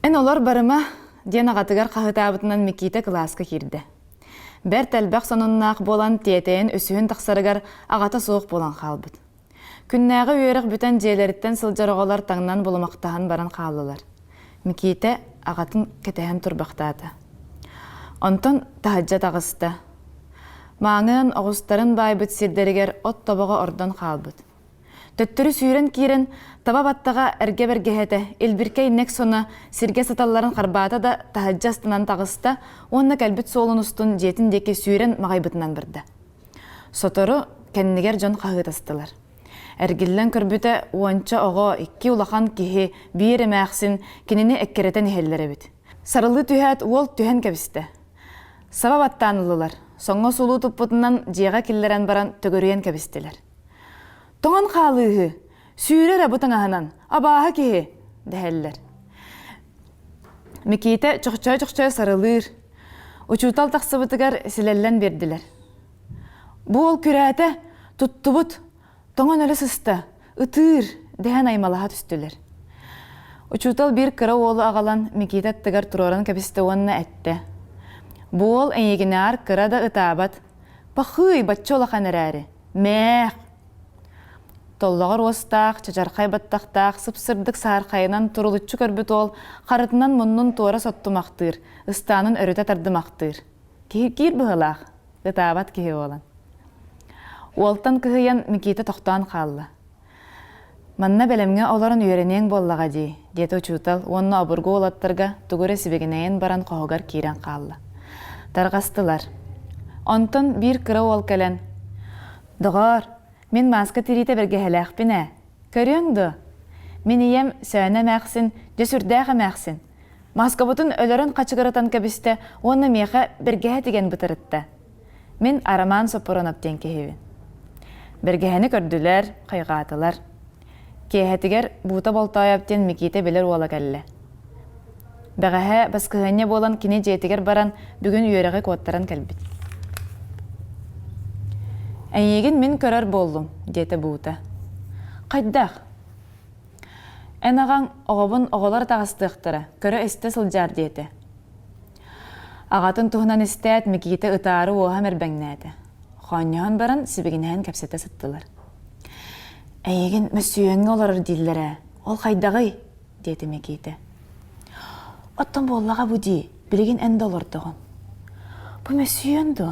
En olar barıma diyen ağatıgar qahıtabıtından Mikita klaska kirdi. Bər təlbəq sonunnaaq bolan tiyeteyin ösühün taqsarıgar ağata soğuk bolan qalbıd. Künnäği üyerek büten jeleritten sıljarıqolar tağından bulumaqtahan baran qallılar. Mikita ağatın ketehen turbaqtadı. Onton tahajjat ağısta. Mağın oğustarın baybıt sirderiger ot tobağa ordan qalbıd. Töttürü sүйрен кирен таба баттаға әрге-бәргеһәте илбиркей нек сона сирге саталларын қарбата да тахаджастынан тағыста онна кәлбіт солын устун жетін деке сүйрен мағайбытынан бірді. Сотору кәннігер жон қағытастылар. Әргіллен көрбіті уанча оға икки улахан кихи бейірі мәқсін кенені әккеретен хеллері біт. Сарылы түйәт ол түйән кәбісті. Саба баттанылылар. Соңғы сулу тұппытынан жиға келлерен баран төгөріен кәбістілер. Тоңан қалығы, сүйрер абытың ағынан, абаға кеге, дәхеллер. Микита чоқчай сарылыр, учутал тақсыбытыгар сілеллен берділер. Бұл ол күрәті тұттыбыт, тоңан өлі сысты, ұтыр, дәхен аймалаға түстілер. Учутал бір кыра олы ағалан Микита тыгар тұроран кәпісті онына әтті. Бұл ол әйегінар кырада ұтабат, пақый батчы олақан әрәрі, мәқ. Толлағыр остақ, чачарқай баттақтақ, сыпсырдық сарқайынан тұрылытчы көрбіт ол, қарытынан мұнның туара соттымақтыр, ұстанын өріті тардымақтыр. Кир бұғылақ, ұтабат кеге олан. Уолтан кығыян Микита тоқтан қалды. Манна бәлемге оларын үйренең боллаға дей, деті ұчутал, онны абырғы олаттырға түгірі сібегінейін баран қоғығар кейрен қалды. Тарғастылар. Онтын бір кірі ол кәлен. Дұғар, мен маска тирите берге хеләқ біне. Көріңді? Мен ием сөйіне мәқсін, жесүрдәғі мәқсін. Маска бұтын өлерін қачығыратан кәбісті, оны меға бергеге деген бұтырытты. Мен араман сопырын аптен кехевін. Бергегені көрділер, қайғатылар. Кехетігер бұта болтай аптен Микита білер ола кәлі. Бәғәе басқығыне болан кене жетігер баран бүгін үйеріғі қуаттаран кәлбіт. Әйеген мен көрер болдым, деті бұғыта. Қайдақ? Ән ағаң оғабын оғалар тағыстықтыры, көрі істі сылжар деті. Ағатын тұғынан істәт Микита ұтары оға мәрбәңнәді. Қаньян баран сібігінен кәпсеті сыттылар. Әйеген мүсүйеңі оларыр дейлері, ол қайдағый, деті Микита. Оттан боллаға бұди, білеген әнді олардығын. Бұ мүсүйенді,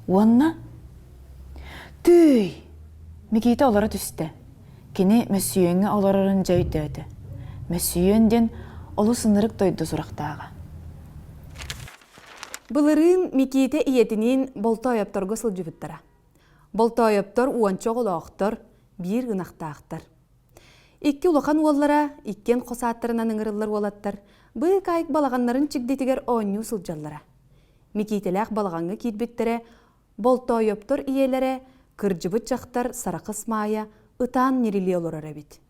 онна? Түй! Микита олары түсті. Кені мәсүйеңі оларырын жайды өді. Мәсүйенден олы сынырық тойды сұрақтаға. Бұлырын Микита иетінен болтай аптарға сылжыбыттара. Болтай аптар уанчоқ олақтар, бір ғынақтақтар. Икки улақан оллара, иккен қосаттарынан ыңырылар олаттар, бұй қайық балағанларын чигдетігер оңю сылжаллара. Микителәқ балағанғы кетбеттері, болтай аптар иелері, кыржыбыт жақтар сарақыс мая ытан нериле олар арабит.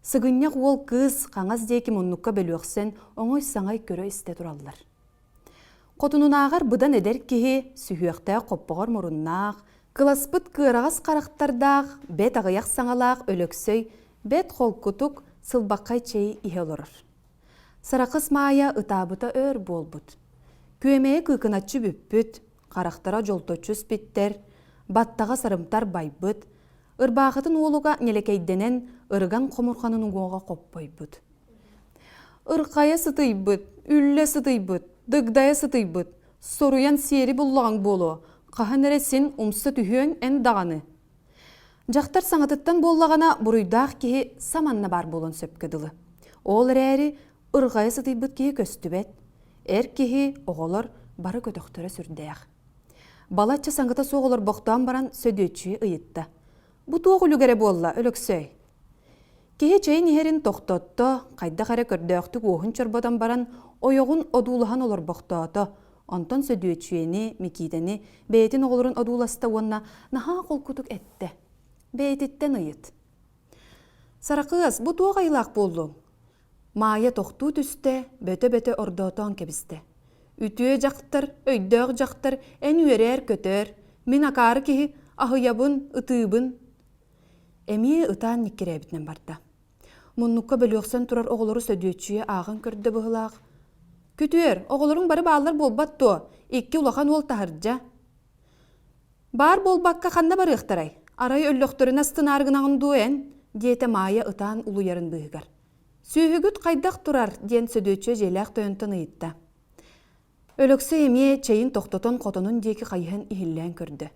Сығыннақ ол кыз қаңаз дейкі мұнныққа бөлуақсен оңой саңай көрі істе тұралылар. Қотынын ағар бұдан әдер кеге сүйіқті қоппығар мұрыннақ, қыласпыт қырағыз қарақтардағы бет ағаяқ саңалақ өліксөй, бет қол күтік сылбаққай чей ihe оларыр. Сарақыс мая ытабыта өр болбыт. Көмее күкінатчы бүппіт, қарақтара жолточу спиттер, баттаға сарымтар байбыт, ырбағытын олуға нелекейденен ырған қомырқанын ұғуға қоппайбыт. Ырқая сытыйбыт, үлле сытыйбыт, дыгдая сытыйбыт, соруян сері бұллаған болу, қаған әресін ұмсы түйен ән дағаны. Жақтар саңатыттан боллағана бұруйдақ кеге саманна бар болын сөпкеділі. Ол әрі ырғая сытыйбыт кеге көстібет, әр кеге оғылар бары көтіқтірі сүрдәяқ. Балатча саңғыта соғылыр боқтан баран сөдөтчі ұйытты. Бұ тоғы үлігері болла, өліксөй. Кеге чайын ехерін тоқтотты, қайда қарай көрдөқтік оғын чорбадан баран ойоғын одулыған олар боқтаты. Онтан сөдөтчіені, Микитені, бәйтін оғылырын одуласты онна наға қол күтік әтті. Бәйтіттен ұйыт. Сарақыз, бұ тоғы айлақ болду. Мая тоқту түсті, бөті-бөті ордотан кебісті. Үтіе жақтыр, өйдөг жақтыр, ән үйерер көтөр. Мен акары кеги ахыябын, ытыбын. Әмие ытан неккере бітнен барда. Munnuka bölüyorsan turar oğulları södüyötçüye ağın körde bıhılaq. Kütüөр, oğulların barı bağlar bolbat to, iki ulakan ol taharca. Bar bolbakka kanna barı ıhtaray. Aray öllöktörün astın argınağın duen, diyete maya ıtan ulu yarın bıhıgar. Sühügüt kaydak turar, diyen södüyötçüye jelak töyöntön ıyıtta. Ölökse emie çayın tohtoton kotonun diyeki kayıhın ihillen kördü.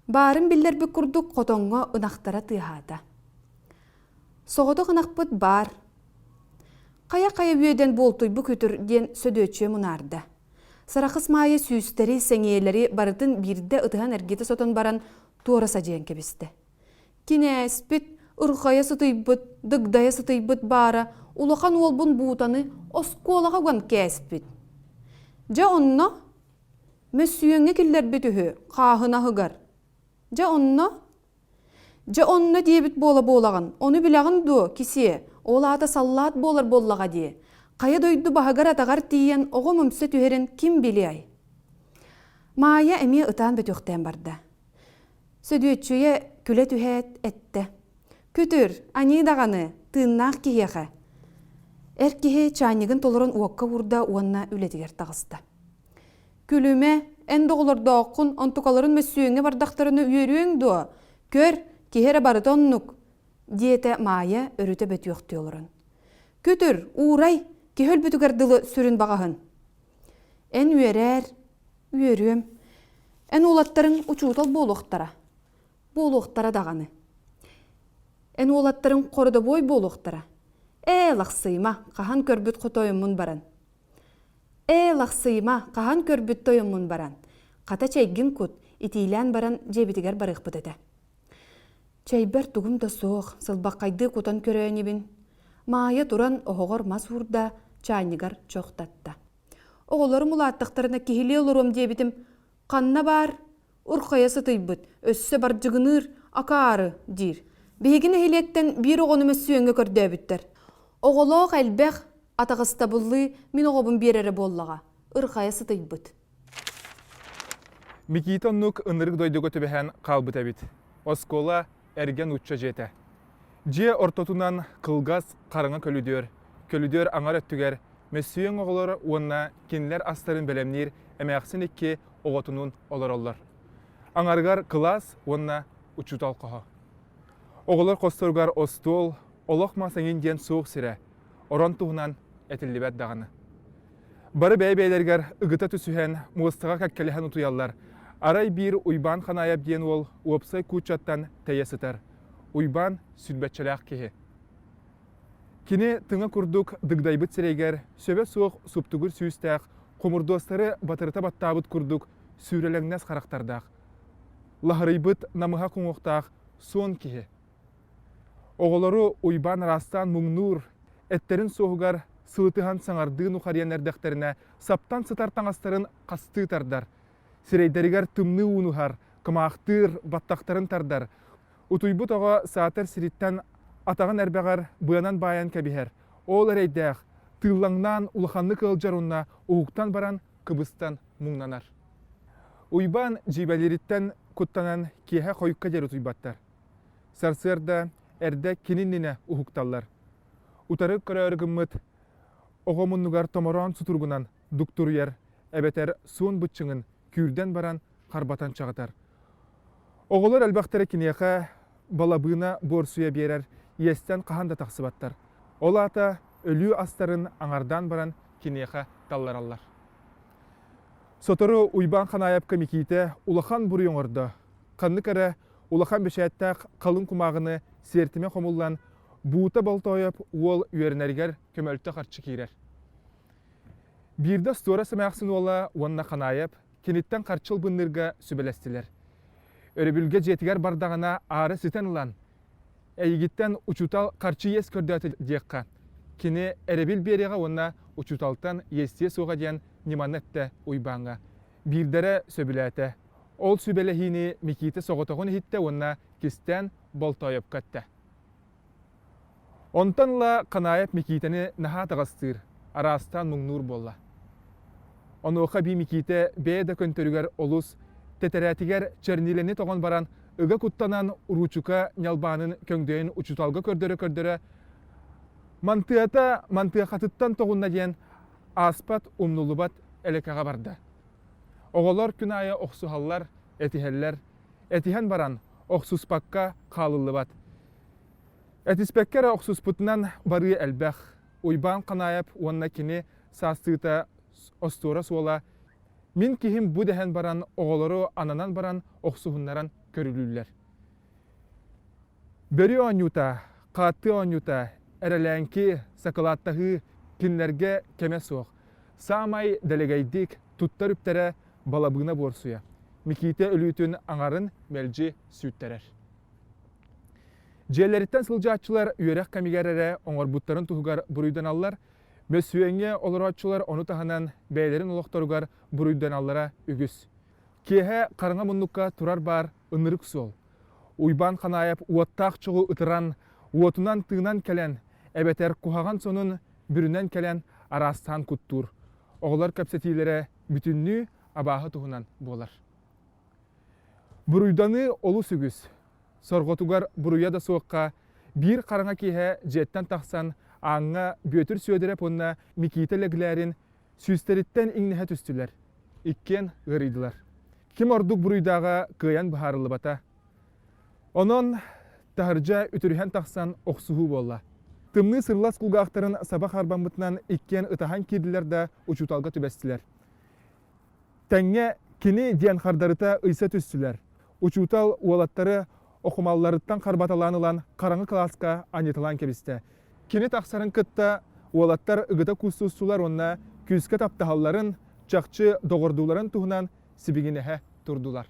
Barın biller bir kurduk kotonga ınaktara tığhada. Soğudu ınakpıt bar. Kaya üyeden boltuy bu kütür diyen södöçüye munarda. Saraqыс maya süsteri senyeleri barıtın birde ıtıhan ergete soton baran tuğra sacayan kebiste. Kine espit, ırkaya sıtıybıt, dıgdaya sıtıybıt bara, ulakan olbun buğutanı oskolaga gwan kespit. Ja onno, mössüyöňe killer bütühü, kahına hıgar. Ja onno diýebit bola-bolagyn, onu bilagyn du kisi, olada sallat bolar bollaga diye. Kaya doydu bahagar atagar diýen ogo mümse tüherin kim bilýär? Maya emi ıtan bütühten barda. Södüetçüye küle tühet ette. Kütür, ani dagany, tığnak kihehe. Erkihe çaynigin toloron uokka vurda uanna ületiger tağısta. Külüme, en doğulur doğukun ontukaların mössüyöňe bardaktarını üyerüyöň du. Kör, kihere barıt onnuk, diyete maya örüte betüyok diyorların. Kütür, uğray, kihöl bütüger dılı sürün bağahın. En üyerüyüm. En olatların uçuutal boluqtara dağanı. En olatların koruda boy boluqtara. Laqsıyma, qahan körbüt qotoyumun baran. Laqsıyma, qahan körbüt toyumun baran. Qata çeygin kut, itilen baran jebitiger barıq bıdıda. Çeyber tugum da soğuk, sılbaqaydı kutan köröönibin. Maya turan oğor mas vurda, çaynigar çoqtatta. Oğollarım ulattıqtarına kihili olurum debitim. Qanna bar, urqaya sıtıybıt, össe barjıgınır, akarı, dir. Bihigin ehilekten bir oğonu mössüyöňe kördöbütter. Oğoloq elbeq, atağısta bully, min oğobun berere bollaga, ırqaya sıtıybıt. Mikita nuk ınırık doydugu tübehen qalbıt ebit. Oskola ergen uçça jete. Je ortotunan kılgaz qarıňa kölüdör aňar öttüger. Mössüýeň oğulary onna kinler astaryn belemnir, emäksin ekki ogotunun olorollar. Aňargar kılas onna uçutal qoha. Oğular kostorgar ostol, olokma seňin diyen soğuk sire, oron tuğunan etillibet dağını. Barı bey-beylerger ıgıta tüsühen, muğıstağa kakkelihen utuyallar. Aray bir uyban xanayap diyen ol, uopsay kuçattan teye sıtar. Uyban südbetçelek kehi. Kini tıngı kurduk dıgdaybyt sireiger, söbe soğuk suptugur süyüstaq, komurdostары batırıta battabıt kurduk, sürelengnes qaraktardaq. Laharıybyt namıha kuŋuqtaq, son kehi. Oğolary uyban rastan muňnur, etterin soğugar, sılıtıhan saňardığın uqaryan erdekterine saptan sıtar taňastaryn qasty tardar. Sireyderiger tımny unuhar, kımaqtır battaqtarın tardar. Utuybut oğa saatar siritten atağın erbeğar bıyanan bayan kebiher. Ol ereydaq, tığlaňdan ulahanly kıljar onna uğuktan baran kıbıstan muňnanar. Uyban jibeleritten kuttanan kihe koyukka jer utuybattar. Sarsırda erde kininine uhuktallar. Utarı körör gımmıt, oğomunnugar tomoron suturgunan duktur yer, ebeter suun bıççıngın kürden baran karbatan çağıtar. Oğular elbaqtara kineqa balabığına borsuya berer, yesten qahan da taqsıbattar. Ola ata ölü astarın aňardan baran kineqa tallarallar. Sotoru uyban xanayapka mikite ulahan buryoňorda. Qanny kere ulahan beşättaq qalın kumağını sertime homullan buuta boltoyap ol üyernerger kömöltü qarçı kirer. Birde stora semaxsın ola onna xanayap kenitten qarçıl bınnırga sübelestiler. Örebülge jetiger bardağına ağrı siten ulan. Eygitten uçutal qarçı yes kördötü diyeqqa. Kini erebil beriga onna uçutaltan yestiye soğa diyen nimanette uybaňa. Birdere söbülete. Ol sübelehini mikite soğotoğun hitte onna kisten boltoyap katta. Ontanla kanayap mikiteni naha tağastır, arastan muňnur bolla. Onuqa bi mikite beyde köntörüger olus, teteretiger çernileni toğon baran ıga kuttanan uruçuka nyalbanın köngdeyin uçutalga kördöre Мантыата мантыахатыттан тоғунна диен аспат умнулубат элекаға барды. Оғолор күн айы оқсухаллар, этихеллер, этиhen баран оқсуспакка қалылыбат. Этиспеккері оқсуспутынан бары әлбәқ, уйбан қанайып, онна кені састыыта остура суола. Мин кихим бу дәһән баран оғолору ананан баран оқсуһуннаран көрүлүлләр. Бери онюта, қаты онюта, әрәләнки сақылаттағы кинлерге кеме соқ. Самай дәлегайдик туттар үптәрі балабығына борсуя. Миките өлүтін аңарын мәлжи сүттәрер. Жерлеріттен сылжатчылар үйерек камигәрәрі оңорбуттарын туғығар бұруйдан аллар, Мөсүйеңе олыратчылар оны таханан бәйлерін олықтаругар бұруйдан аллара үгіз. Кеhe қарыңа мұнныққа тұрар бар ынырық сол. Уйбан қанайып уаттақ чығы ұтыран, уатынан тыңнан кәлен, әбетер кухаған сонын бүрінен кәлен арастан күттур. Оғылар кәпсетейлері бүтінні абағы тұғынан болар. Бұруйданы олу сүгіз. Сорғотугар бұруя да соққа бір қарыңа кеhe жеттен тақсан аңға бөтір сөйдіріп онына микителегілерін сүстеріттен иңнеге түстілер. Иккен ғыридылар. Ким ордук бұруйдаға кыян бұхарылы бата. Онын тахыржа үтірген тақсан оқсуғу болла. Тымны сырлас құлғақтарын сабақ арбамытынан иккен ұтахан кирділер да ұчуталға түбәстілер. Тәңе кені диан қардарыта ұйса түстілер. Ұчутал уалаттары оқымалларыттан қарбаталанылан қараңы класқа анетылан кебісті. Кені тақсарын кытта уалаттар ұғыта күстусулар онна күзгі таптағаларын, чақчы доғырдуларын туғынан сібігінеге тұрдулар.